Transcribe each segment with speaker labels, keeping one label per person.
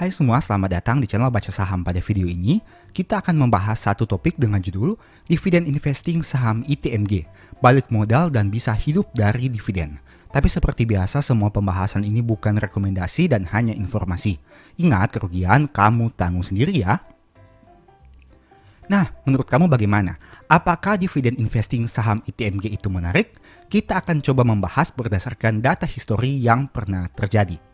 Speaker 1: Hai semua, selamat datang di channel Baca Saham. Pada video ini, kita akan membahas satu topik dengan judul Dividen Investing Saham ITMG, balik modal dan bisa hidup dari dividen. Tapi seperti biasa, semua pembahasan ini bukan rekomendasi dan hanya informasi. Ingat, kerugian kamu tanggung sendiri ya. Nah, menurut kamu bagaimana? Apakah dividen investing saham ITMG itu menarik? Kita akan coba membahas berdasarkan data histori yang pernah terjadi.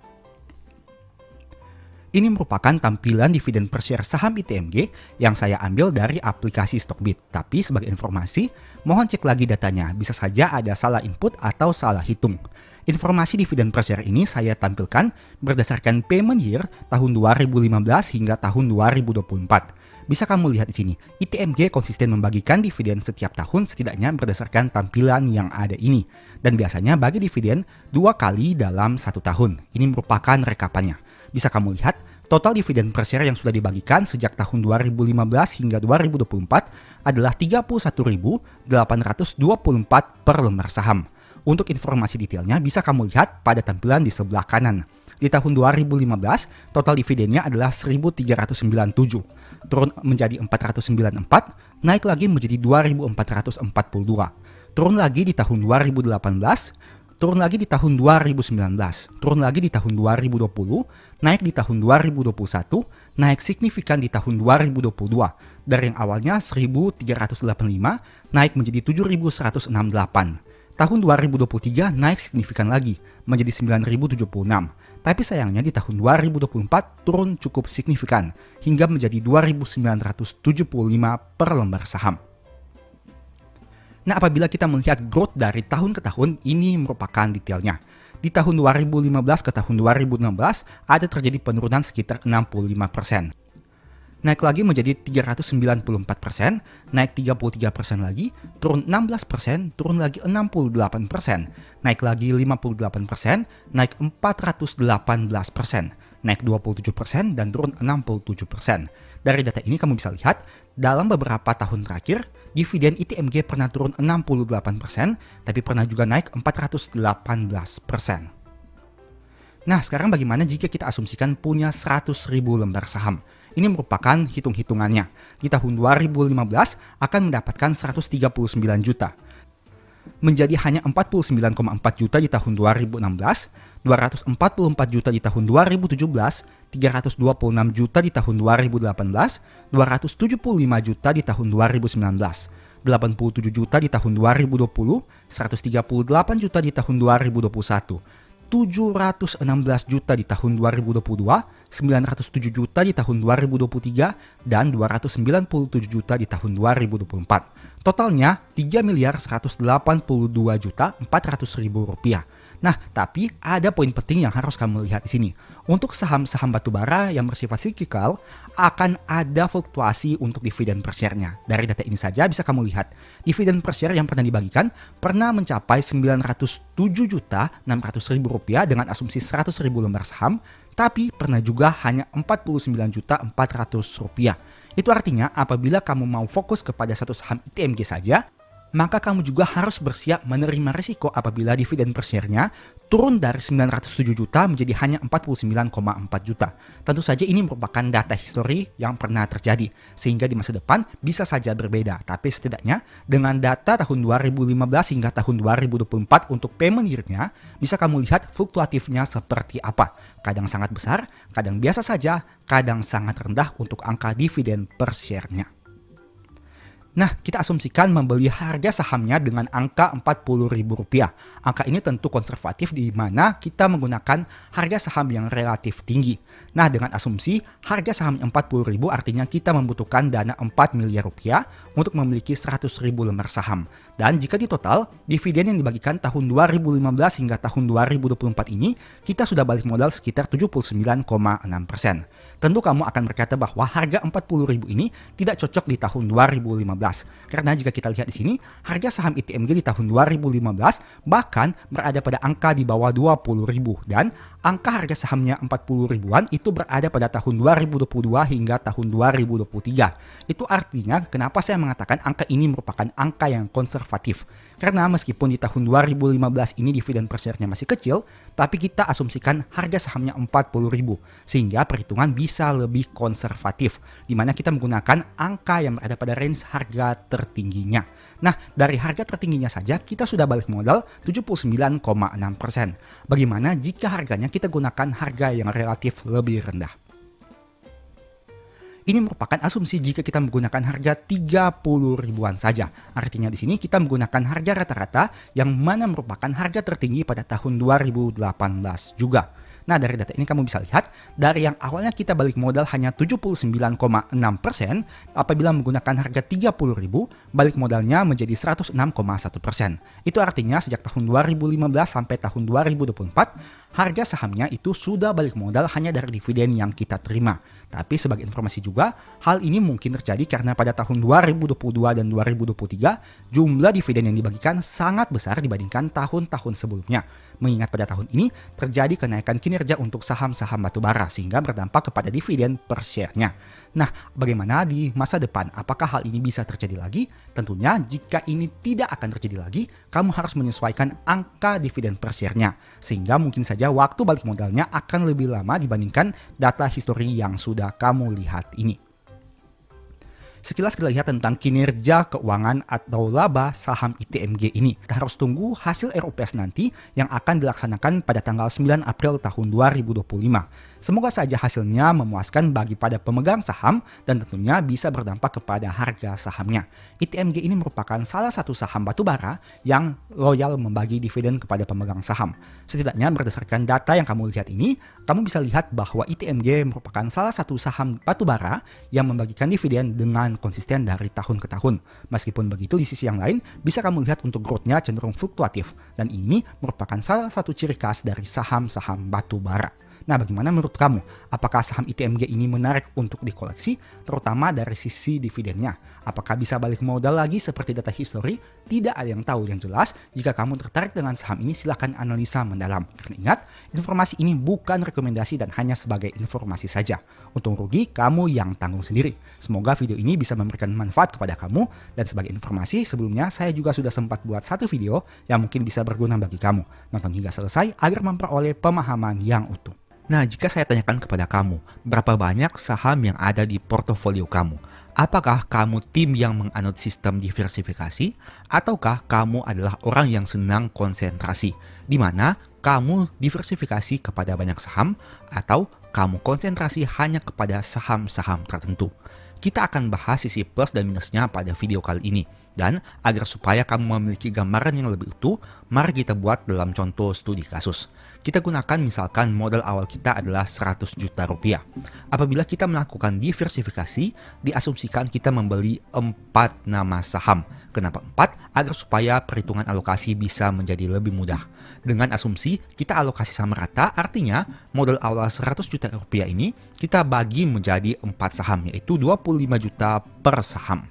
Speaker 1: Ini merupakan tampilan dividen per share saham ITMG yang saya ambil dari aplikasi Stockbit. Tapi sebagai informasi, mohon cek lagi datanya. Bisa saja ada salah input atau salah hitung. Informasi dividen per share ini saya tampilkan berdasarkan payment year tahun 2015 hingga tahun 2024. Bisa kamu lihat di sini, ITMG konsisten membagikan dividen setiap tahun setidaknya berdasarkan tampilan yang ada ini. Dan biasanya bagi dividen 2 kali dalam 1 tahun. Ini merupakan rekapannya. Bisa kamu lihat, total dividen per share yang sudah dibagikan sejak tahun 2015 hingga 2024 adalah 31.824 per lembar saham. Untuk informasi detailnya bisa kamu lihat pada tampilan di sebelah kanan. Di tahun 2015, total dividennya adalah 1.397, turun menjadi 494, naik lagi menjadi 2.442, turun lagi di tahun 2018, turun lagi di tahun 2019, turun lagi di tahun 2020, naik di tahun 2021, naik signifikan di tahun 2022. Dari yang awalnya 1.385, naik menjadi 7.168. Tahun 2023 naik signifikan lagi, menjadi 9.076. Tapi sayangnya di tahun 2024 turun cukup signifikan, hingga menjadi 2.975 per lembar saham. Nah, apabila kita melihat growth dari tahun ke tahun, ini merupakan detailnya. Di tahun 2015 ke tahun 2016 ada terjadi penurunan sekitar 65%. Naik lagi menjadi 394%, naik 33% lagi, turun 16%, turun lagi 68%, naik lagi 58%, naik 418%, naik 27% dan turun 67%. Dari data ini kamu bisa lihat, dalam beberapa tahun terakhir, dividen ITMG pernah turun 68%, tapi pernah juga naik 418%. Nah, sekarang bagaimana jika kita asumsikan punya 100.000 lembar saham? Ini merupakan hitung-hitungannya. Di tahun 2015 akan mendapatkan 139 juta. Menjadi hanya 49,4 juta di tahun 2016, 244 juta di tahun 2017, 326 juta di tahun 2018, 275 juta di tahun 2019, 87 juta di tahun 2020, 138 juta di tahun 2021, 716 juta di tahun 2022, 907 juta di tahun 2023, dan 297 juta di tahun 2024. Totalnya 3.182.400.000 rupiah. Nah, tapi ada poin penting yang harus kamu lihat di sini. Untuk saham-saham batubara yang bersifat siklikal, akan ada fluktuasi untuk dividen per share-nya. Dari data ini saja bisa kamu lihat, dividen per share yang pernah dibagikan pernah mencapai 907.600.000 rupiah dengan asumsi 100.000 lembar saham, tapi pernah juga hanya 49.400.000 rupiah. Itu artinya apabila kamu mau fokus kepada satu saham ITMG saja, maka kamu juga harus bersiap menerima risiko apabila dividen per share-nya turun dari 907 juta menjadi hanya 49,4 juta. Tentu saja ini merupakan data histori yang pernah terjadi, sehingga di masa depan bisa saja berbeda. Tapi setidaknya dengan data tahun 2015 hingga tahun 2024 untuk payment year-nya, bisa kamu lihat fluktuatifnya seperti apa. Kadang sangat besar, kadang biasa saja, kadang sangat rendah untuk angka dividen per share-nya. Nah, kita asumsikan membeli harga sahamnya dengan angka Rp40.000. Angka ini tentu konservatif di mana kita menggunakan harga saham yang relatif tinggi. Nah, dengan asumsi harga saham Rp40.000 artinya kita membutuhkan dana Rp4 miliar untuk memiliki 100.000 lembar saham. Dan jika di total, dividen yang dibagikan tahun 2015 hingga tahun 2024 ini, kita sudah balik modal sekitar 79,6%. Tentu kamu akan berkata bahwa harga Rp40.000 ini tidak cocok di tahun 2015. Karena jika kita lihat di sini, harga saham ITMG di tahun 2015 bahkan berada pada angka di bawah 20.000 dan angka harga sahamnya 40 ribuan itu berada pada tahun 2022 hingga tahun 2023. Itu artinya kenapa saya mengatakan angka ini merupakan angka yang konservatif. Karena meskipun di tahun 2015 ini dividen per share-nya masih kecil, tapi kita asumsikan harga sahamnya 40.000, sehingga perhitungan bisa lebih konservatif, di mana kita menggunakan angka yang berada pada range harga tertingginya. Nah, dari harga tertingginya saja kita sudah balik modal 79,6%. Bagaimana jika harganya kita gunakan harga yang relatif lebih rendah? Ini merupakan asumsi jika kita menggunakan harga 30 ribuan saja. Artinya di sini kita menggunakan harga rata-rata yang mana merupakan harga tertinggi pada tahun 2018 juga. Nah, dari data ini kamu bisa lihat, dari yang awalnya kita balik modal hanya 79,6%, apabila menggunakan harga 30.000, balik modalnya menjadi 106,1%. Itu artinya sejak tahun 2015 sampai tahun 2024, harga sahamnya itu sudah balik modal hanya dari dividen yang kita terima. Tapi sebagai informasi juga, hal ini mungkin terjadi karena pada tahun 2022 dan 2023, jumlah dividen yang dibagikan sangat besar dibandingkan tahun-tahun sebelumnya. Mengingat pada tahun ini terjadi kenaikan kinerja untuk saham-saham batubara sehingga berdampak kepada dividen per share-nya. Nah, bagaimana di masa depan? Apakah hal ini bisa terjadi lagi? Tentunya jika ini tidak akan terjadi lagi, kamu harus menyesuaikan angka dividen per share-nya. Sehingga mungkin saja waktu balik modalnya akan lebih lama dibandingkan data histori yang sudah kamu lihat ini. Sekilas kita lihat tentang kinerja keuangan atau laba saham ITMG ini. Kita harus tunggu hasil RUPS nanti yang akan dilaksanakan pada tanggal 9 April tahun 2025. Semoga saja hasilnya memuaskan bagi pada pemegang saham dan tentunya bisa berdampak kepada harga sahamnya. ITMG ini merupakan salah satu saham batubara yang loyal membagi dividen kepada pemegang saham. Setidaknya berdasarkan data yang kamu lihat ini, kamu bisa lihat bahwa ITMG merupakan salah satu saham batubara yang membagikan dividen dengan konsisten dari tahun ke tahun. Meskipun begitu, di sisi yang lain, bisa kamu lihat untuk growth-nya cenderung fluktuatif. Dan ini merupakan salah satu ciri khas dari saham-saham batubara. Nah, bagaimana menurut kamu? Apakah saham ITMG ini menarik untuk dikoleksi, terutama dari sisi dividennya? Apakah bisa balik modal lagi seperti data histori? Tidak ada yang tahu. Yang jelas, jika kamu tertarik dengan saham ini, silakan analisa mendalam. Karena ingat, informasi ini bukan rekomendasi dan hanya sebagai informasi saja. Untung rugi, kamu yang tanggung sendiri. Semoga video ini bisa memberikan manfaat kepada kamu. Dan sebagai informasi, sebelumnya saya juga sudah sempat buat satu video yang mungkin bisa berguna bagi kamu. Nonton hingga selesai agar memperoleh pemahaman yang utuh. Nah, jika saya tanyakan kepada kamu, berapa banyak saham yang ada di portofolio kamu? Apakah kamu tim yang menganut sistem diversifikasi? Ataukah kamu adalah orang yang senang konsentrasi? Di mana kamu diversifikasi kepada banyak saham? Atau kamu konsentrasi hanya kepada saham-saham tertentu? Kita akan bahas sisi plus dan minusnya pada video kali ini. Dan agar supaya kamu memiliki gambaran yang lebih utuh, mari kita buat dalam contoh studi kasus. Kita gunakan misalkan modal awal kita adalah 100 juta rupiah. Apabila kita melakukan diversifikasi, diasumsikan kita membeli 4 nama saham. Kenapa 4? Agar supaya perhitungan alokasi bisa menjadi lebih mudah. Dengan asumsi kita alokasi sama rata, artinya modal awal 100 juta rupiah ini kita bagi menjadi 4 saham, yaitu 25 juta per saham.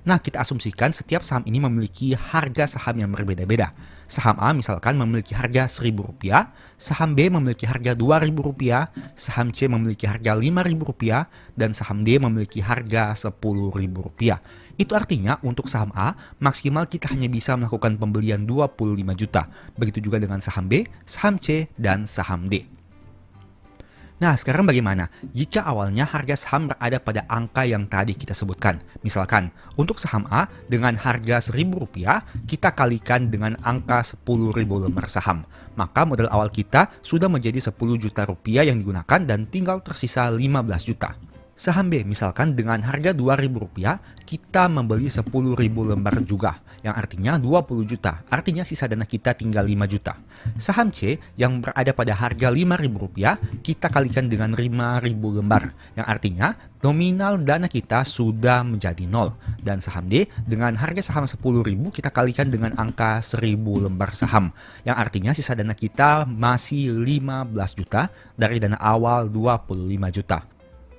Speaker 1: Nah, kita asumsikan setiap saham ini memiliki harga saham yang berbeda-beda. Saham A misalkan memiliki harga Rp1.000, saham B memiliki harga Rp2.000, saham C memiliki harga Rp5.000, dan saham D memiliki harga Rp10.000. Itu artinya untuk saham A, maksimal kita hanya bisa melakukan pembelian 25 juta. Begitu juga dengan saham B, saham C, dan saham D. Nah, sekarang bagaimana jika awalnya harga saham berada pada angka yang tadi kita sebutkan? Misalkan, untuk saham A dengan harga Rp1.000, kita kalikan dengan angka 10.000 lembar saham. Maka modal awal kita sudah menjadi 10 juta rupiah yang digunakan dan tinggal tersisa 15 juta. Saham B misalkan dengan harga Rp2.000 kita membeli 10.000 lembar juga, yang artinya 20 juta, artinya sisa dana kita tinggal 5 juta. Saham C yang berada pada harga Rp5.000 kita kalikan dengan 5.000 lembar, yang artinya nominal dana kita sudah menjadi 0. Dan saham D dengan harga saham 10.000 kita kalikan dengan angka 1.000 lembar saham, yang artinya sisa dana kita masih 15 juta dari dana awal 25 juta.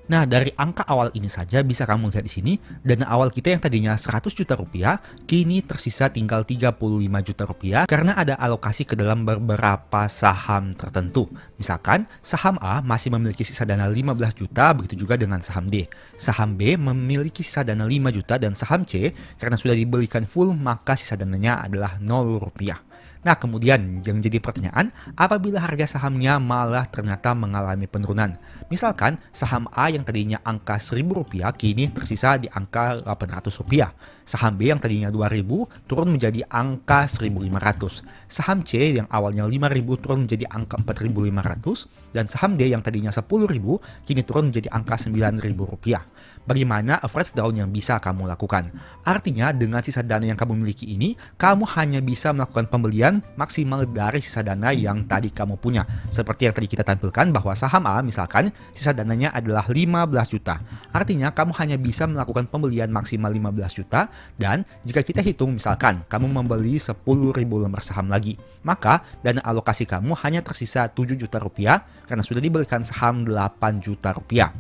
Speaker 1: Nah, dari angka awal ini saja bisa kamu lihat di sini, dana awal kita yang tadinya 100 juta rupiah, kini tersisa tinggal 35 juta rupiah karena ada alokasi ke dalam beberapa saham tertentu. Misalkan, saham A masih memiliki sisa dana 15 juta, begitu juga dengan saham D. Saham B memiliki sisa dana 5 juta dan saham C, karena sudah dibelikan full, maka sisa dananya adalah 0 rupiah. Nah, kemudian yang jadi pertanyaan, apabila harga sahamnya malah ternyata mengalami penurunan. Misalkan, saham A yang tadinya angka Rp1.000 kini tersisa di angka Rp800. Saham B yang tadinya Rp2.000 turun menjadi angka Rp1.500. Saham C yang awalnya Rp5.000 turun menjadi angka Rp4.500. Dan saham D yang tadinya Rp10.000 kini turun menjadi angka Rp9.000. Bagaimana average down yang bisa kamu lakukan? Artinya dengan sisa dana yang kamu miliki ini, kamu hanya bisa melakukan pembelian maksimal dari sisa dana yang tadi kamu punya. Seperti yang tadi kita tampilkan bahwa saham A misalkan sisa dananya adalah 15 juta. Artinya kamu hanya bisa melakukan pembelian maksimal 15 juta dan jika kita hitung misalkan kamu membeli 10.000 lembar saham lagi, maka dana alokasi kamu hanya tersisa 7 juta rupiah karena sudah dibelikan saham 8 juta rupiah.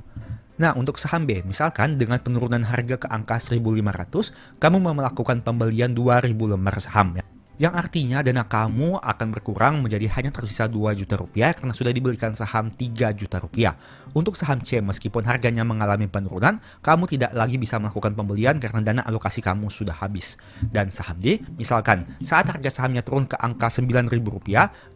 Speaker 1: Nah, untuk saham B, misalkan dengan penurunan harga ke angka 1.500, kamu mau melakukan pembelian 2.000 lembar saham ya. Yang artinya dana kamu akan berkurang menjadi hanya tersisa 2 juta rupiah karena sudah dibelikan saham 3 juta rupiah. Untuk saham C, meskipun harganya mengalami penurunan, kamu tidak lagi bisa melakukan pembelian karena dana alokasi kamu sudah habis. Dan saham D, misalkan saat harga sahamnya turun ke angka Rp9.000,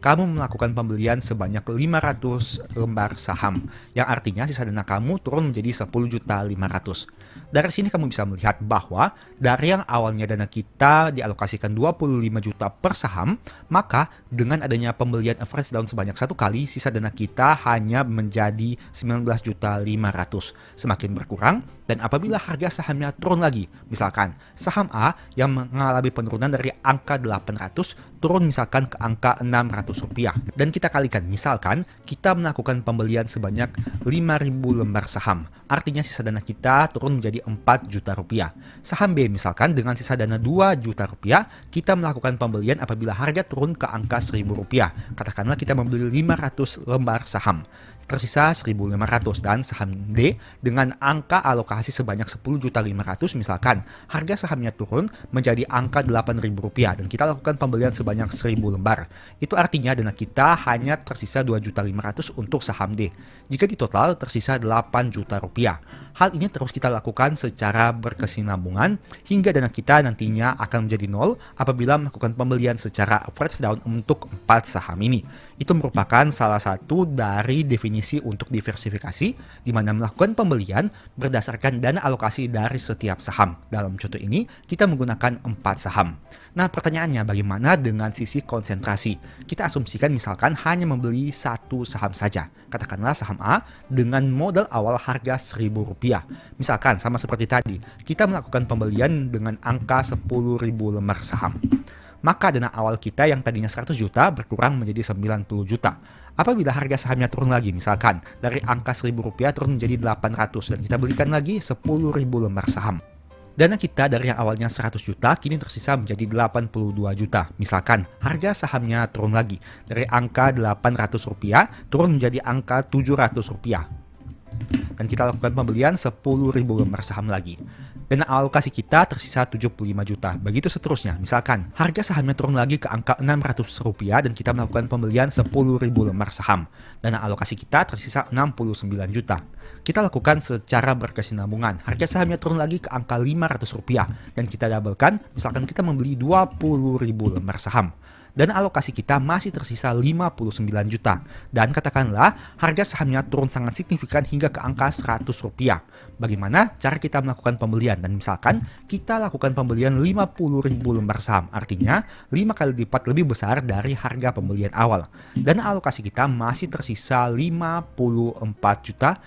Speaker 1: kamu melakukan pembelian sebanyak 500 lembar saham. Yang artinya sisa dana kamu turun menjadi 10.500.000. Dari sini kamu bisa melihat bahwa dari yang awalnya dana kita dialokasikan 25 juta per saham, maka dengan adanya pembelian average down sebanyak satu kali, sisa dana kita hanya menjadi 19.500.000. Semakin berkurang, dan apabila harga sahamnya turun lagi, misalkan saham A yang mengalami penurunan dari angka 800 turun misalkan ke angka Rp600, dan kita kalikan, misalkan kita melakukan pembelian sebanyak 5.000 lembar saham, artinya sisa dana kita turun menjadi 4 juta rupiah. Saham B misalkan dengan sisa dana 2 juta rupiah, kita melakukan pembelian apabila harga turun ke angka Rp1.000. Katakanlah kita membeli 500 lembar saham, tersisa 1.500, dan saham D dengan angka alokasi sebanyak 10.500.000 misalkan harga sahamnya turun menjadi angka Rp8.000 dan kita lakukan pembelian sebanyak 1.000 lembar. Itu artinya dana kita hanya tersisa 2.500.000 untuk saham D. Jika di total tersisa 8 juta rupiah. Hal ini terus kita lakukan secara berkesinambungan hingga dana kita nantinya akan menjadi nol apabila melakukan pembelian secara average down untuk 4 saham ini. Itu merupakan salah satu dari definisi untuk diversifikasi, di mana melakukan pembelian berdasarkan dana alokasi dari setiap saham. Dalam contoh ini, kita menggunakan 4 saham. Nah, pertanyaannya bagaimana dengan sisi konsentrasi? Kita asumsikan misalkan hanya membeli satu saham saja. Katakanlah saham A dengan modal awal harga Rp1.000. Misalkan sama seperti tadi, kita melakukan pembelian dengan angka 10.000 lembar saham. Maka dana awal kita yang tadinya 100 juta berkurang menjadi 90 juta. Apabila harga sahamnya turun lagi, misalkan dari angka Rp1.000 turun menjadi 800 dan kita belikan lagi 10.000 lembar saham. Dana kita dari yang awalnya 100 juta kini tersisa menjadi 82 juta. Misalkan harga sahamnya turun lagi dari angka Rp800 turun menjadi angka Rp700. Dan kita lakukan pembelian 10.000 lembar saham lagi. Dana alokasi kita tersisa 75 juta. Begitu seterusnya. Misalkan harga sahamnya turun lagi ke angka Rp600 dan kita melakukan pembelian 10.000 lembar saham. Dana alokasi kita tersisa 69 juta. Kita lakukan secara berkesinambungan. Harga sahamnya turun lagi ke angka Rp500 dan kita doublekan. Misalkan kita membeli 20.000 lembar saham. Dan alokasi kita masih tersisa 59 juta. Dan katakanlah harga sahamnya turun sangat signifikan hingga ke angka Rp100. Bagaimana cara kita melakukan pembelian? Dan misalkan kita lakukan pembelian 50.000 lembar saham, artinya 5 kali lipat lebih besar dari harga pembelian awal. Dan alokasi kita masih tersisa 54 juta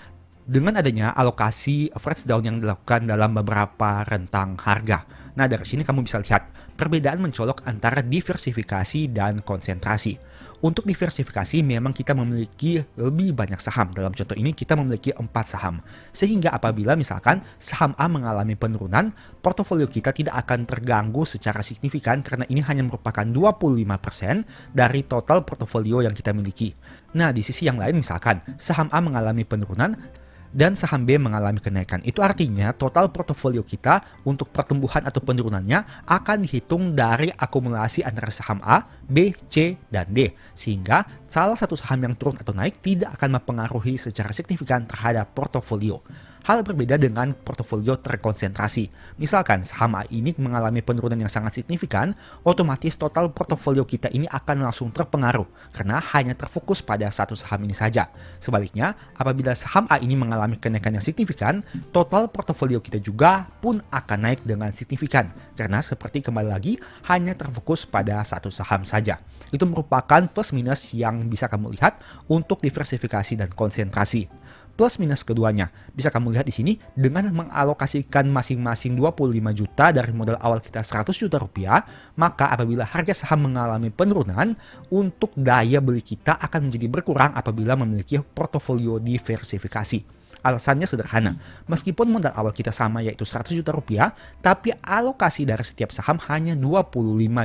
Speaker 1: dengan adanya alokasi average down yang dilakukan dalam beberapa rentang harga. Nah, dari sini kamu bisa lihat perbedaan mencolok antara diversifikasi dan konsentrasi. Untuk diversifikasi memang kita memiliki lebih banyak saham. Dalam contoh ini kita memiliki 4 saham. Sehingga apabila misalkan saham A mengalami penurunan, portofolio kita tidak akan terganggu secara signifikan karena ini hanya merupakan 25% dari total portofolio yang kita miliki. Nah, di sisi yang lain misalkan saham A mengalami penurunan, dan saham B mengalami kenaikan. Itu artinya total portofolio kita untuk pertumbuhan atau penurunannya akan dihitung dari akumulasi antara saham A, B, C, dan D. Sehingga salah satu saham yang turun atau naik tidak akan mempengaruhi secara signifikan terhadap portofolio. Hal berbeda dengan portofolio terkonsentrasi. Misalkan saham A ini mengalami penurunan yang sangat signifikan, otomatis total portofolio kita ini akan langsung terpengaruh karena hanya terfokus pada satu saham ini saja. Sebaliknya, apabila saham A ini mengalami kenaikan yang signifikan, total portofolio kita juga pun akan naik dengan signifikan karena seperti kembali lagi hanya terfokus pada satu saham saja. Itu merupakan plus minus yang bisa kamu lihat untuk diversifikasi dan konsentrasi. Plus minus keduanya, bisa kamu lihat di sini dengan mengalokasikan masing-masing 25 juta dari modal awal kita 100 juta rupiah, maka apabila harga saham mengalami penurunan, untuk daya beli kita akan menjadi berkurang apabila memiliki portofolio diversifikasi. Alasannya sederhana, meskipun modal awal kita sama yaitu 100 juta rupiah, tapi alokasi dari setiap saham hanya 25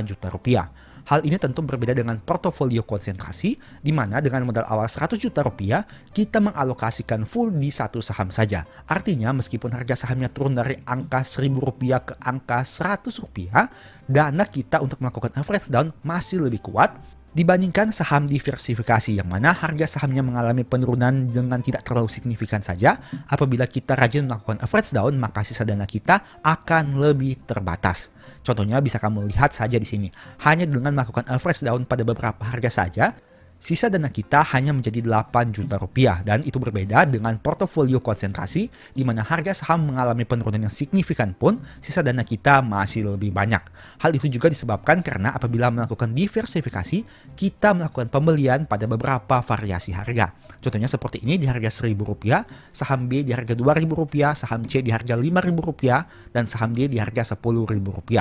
Speaker 1: juta rupiah. Hal ini tentu berbeda dengan portofolio konsentrasi, di mana dengan modal awal 100 juta rupiah, kita mengalokasikan full di satu saham saja. Artinya meskipun harga sahamnya turun dari angka 1.000 rupiah ke angka 100 rupiah, dana kita untuk melakukan average down masih lebih kuat dibandingkan saham diversifikasi yang mana harga sahamnya mengalami penurunan dengan tidak terlalu signifikan saja. Apabila kita rajin melakukan average down, maka sisa dana kita akan lebih terbatas. Contohnya bisa kamu lihat saja di sini. Hanya dengan melakukan average down pada beberapa harga saja, sisa dana kita hanya menjadi 8 juta rupiah dan itu berbeda dengan portofolio konsentrasi di mana harga saham mengalami penurunan yang signifikan pun sisa dana kita masih lebih banyak. Hal itu juga disebabkan karena apabila melakukan diversifikasi, kita melakukan pembelian pada beberapa variasi harga. Contohnya seperti ini di harga Rp1.000, saham B di harga Rp2.000, saham C di harga Rp5.000, dan saham D di harga Rp10.000.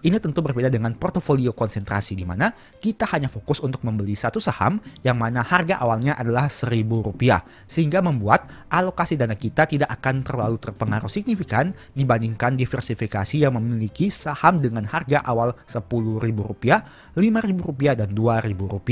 Speaker 1: Ini tentu berbeda dengan portofolio konsentrasi di mana kita hanya fokus untuk membeli satu saham yang mana harga awalnya adalah Rp1.000, sehingga membuat alokasi dana kita tidak akan terlalu terpengaruh signifikan dibandingkan diversifikasi yang memiliki saham dengan harga awal Rp10.000, Rp5.000, dan Rp2.000.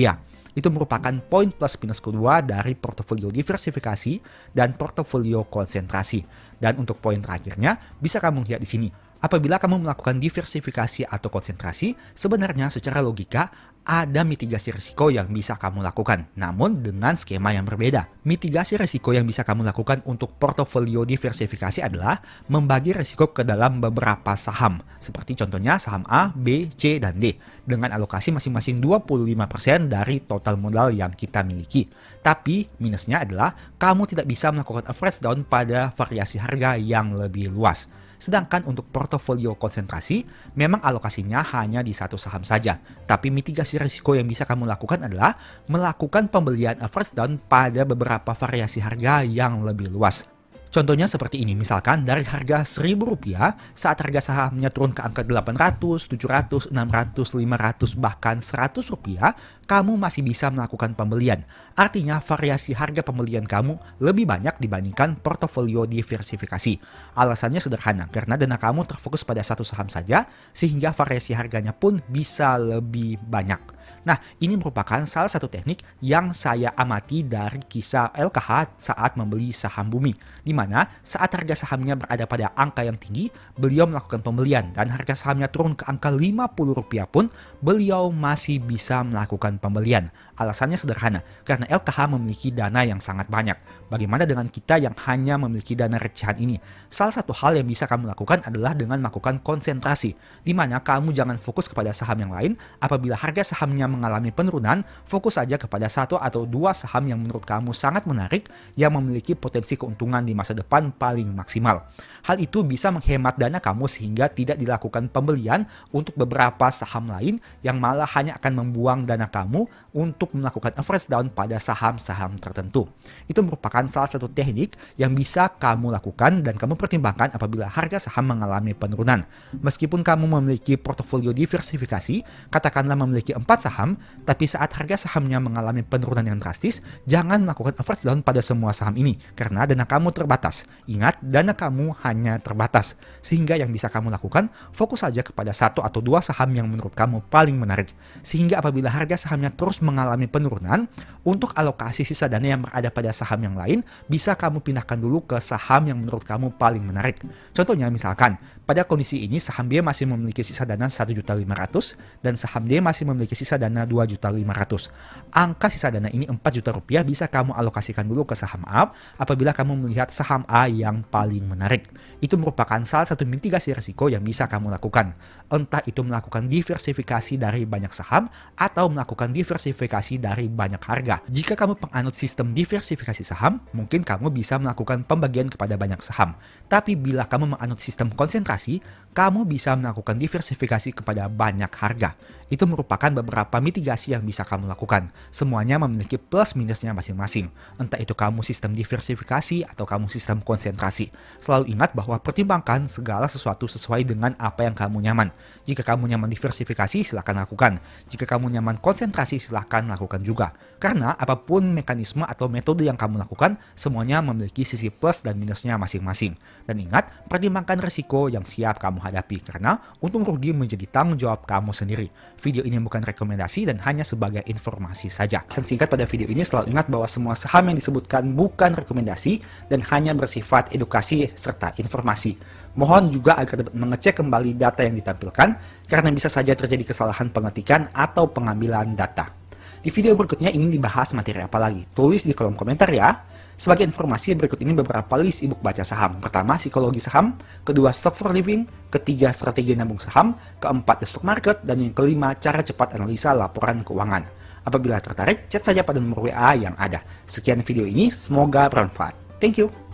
Speaker 1: Itu merupakan poin plus minus kedua dari portofolio diversifikasi dan portofolio konsentrasi. Dan untuk poin terakhirnya, bisa kamu lihat di sini. Apabila kamu melakukan diversifikasi atau konsentrasi, sebenarnya secara logika ada mitigasi risiko yang bisa kamu lakukan, namun dengan skema yang berbeda. Mitigasi risiko yang bisa kamu lakukan untuk portofolio diversifikasi adalah membagi risiko ke dalam beberapa saham, seperti contohnya saham A, B, C, dan D, dengan alokasi masing-masing 25% dari total modal yang kita miliki. Tapi minusnya adalah kamu tidak bisa melakukan average down pada variasi harga yang lebih luas. Sedangkan untuk portofolio konsentrasi, memang alokasinya hanya di satu saham saja. Tapi mitigasi risiko yang bisa kamu lakukan adalah melakukan pembelian average down pada beberapa variasi harga yang lebih luas. Contohnya seperti ini, misalkan dari harga Rp1.000 saat harga sahamnya turun ke angka 800, 700, 600, 500, bahkan Rp100, kamu masih bisa melakukan pembelian. Artinya variasi harga pembelian kamu lebih banyak dibandingkan portofolio diversifikasi. Alasannya sederhana, karena dana kamu terfokus pada satu saham saja, sehingga variasi harganya pun bisa lebih banyak. Nah, ini merupakan salah satu teknik yang saya amati dari kisah LKH saat membeli saham Bumi, di mana saat harga sahamnya berada pada angka yang tinggi, beliau melakukan pembelian dan harga sahamnya turun ke angka Rp50 pun, beliau masih bisa melakukan pembelian. Alasannya sederhana, karena LKH memiliki dana yang sangat banyak. Bagaimana dengan kita yang hanya memiliki dana recehan ini? Salah satu hal yang bisa kamu lakukan adalah dengan melakukan konsentrasi, di mana kamu jangan fokus kepada saham yang lain. Apabila harga sahamnya mengalami penurunan, fokus saja kepada satu atau dua saham yang menurut kamu sangat menarik yang memiliki potensi keuntungan di masa depan paling maksimal. Hal itu bisa menghemat dana kamu sehingga tidak dilakukan pembelian untuk beberapa saham lain yang malah hanya akan membuang dana kamu untuk melakukan average down pada saham-saham tertentu. Itu merupakan salah satu teknik yang bisa kamu lakukan dan kamu pertimbangkan apabila harga saham mengalami penurunan. Meskipun kamu memiliki portofolio diversifikasi, katakanlah memiliki 4 saham, tapi saat harga sahamnya mengalami penurunan yang drastis, jangan melakukan average down pada semua saham ini karena dana kamu terbatas. Ingat, dana kamu hanya terbatas, sehingga yang bisa kamu lakukan, fokus saja kepada satu atau dua saham yang menurut kamu paling menarik. Sehingga apabila harga sahamnya terus mengalami mengalami penurunan, untuk alokasi sisa dana yang berada pada saham yang lain, bisa kamu pindahkan dulu ke saham yang menurut kamu paling menarik. Contohnya misalkan, pada kondisi ini saham B masih memiliki sisa dana 1.500.000 dan saham D masih memiliki sisa dana 2.500.000. Angka sisa dana ini 4 juta rupiah bisa kamu alokasikan dulu ke saham A apabila kamu melihat saham A yang paling menarik. Itu merupakan salah satu mitigasi risiko yang bisa kamu lakukan. Entah itu melakukan diversifikasi dari banyak saham atau melakukan diversifikasi dari banyak harga. Jika kamu penganut sistem diversifikasi saham, mungkin kamu bisa melakukan pembagian kepada banyak saham. Tapi bila kamu menganut sistem konsentrasi, kamu bisa melakukan diversifikasi kepada banyak harga. Itu merupakan beberapa mitigasi yang bisa kamu lakukan. Semuanya memiliki plus minusnya masing-masing. Entah itu kamu sistem diversifikasi atau kamu sistem konsentrasi. Selalu ingat bahwa pertimbangkan segala sesuatu sesuai dengan apa yang kamu nyaman. Jika kamu nyaman diversifikasi, silakan lakukan. Jika kamu nyaman konsentrasi, silakan lakukan juga. Karena apapun mekanisme atau metode yang kamu lakukan, semuanya memiliki sisi plus dan minusnya masing-masing. Dan ingat, pertimbangkan risiko yang siap kamu hadapi karena untung rugi menjadi tanggung jawab kamu sendiri. Video ini bukan rekomendasi dan hanya sebagai informasi saja. Pesan singkat pada video ini, selalu ingat bahwa semua saham yang disebutkan bukan rekomendasi dan hanya bersifat edukasi serta informasi. Mohon juga agar dapat mengecek kembali data yang ditampilkan karena bisa saja terjadi kesalahan pengetikan atau pengambilan data. Di video berikutnya ingin dibahas materi apa lagi? Tulis di kolom komentar ya. Sebagai informasi, berikut ini beberapa list ebook baca saham. Pertama, psikologi saham. Kedua, stock for living. Ketiga, strategi nabung saham. Keempat, the stock market. Dan yang kelima, cara cepat analisa laporan keuangan. Apabila tertarik, chat saja pada nomor WA yang ada. Sekian video ini, semoga bermanfaat. Thank you.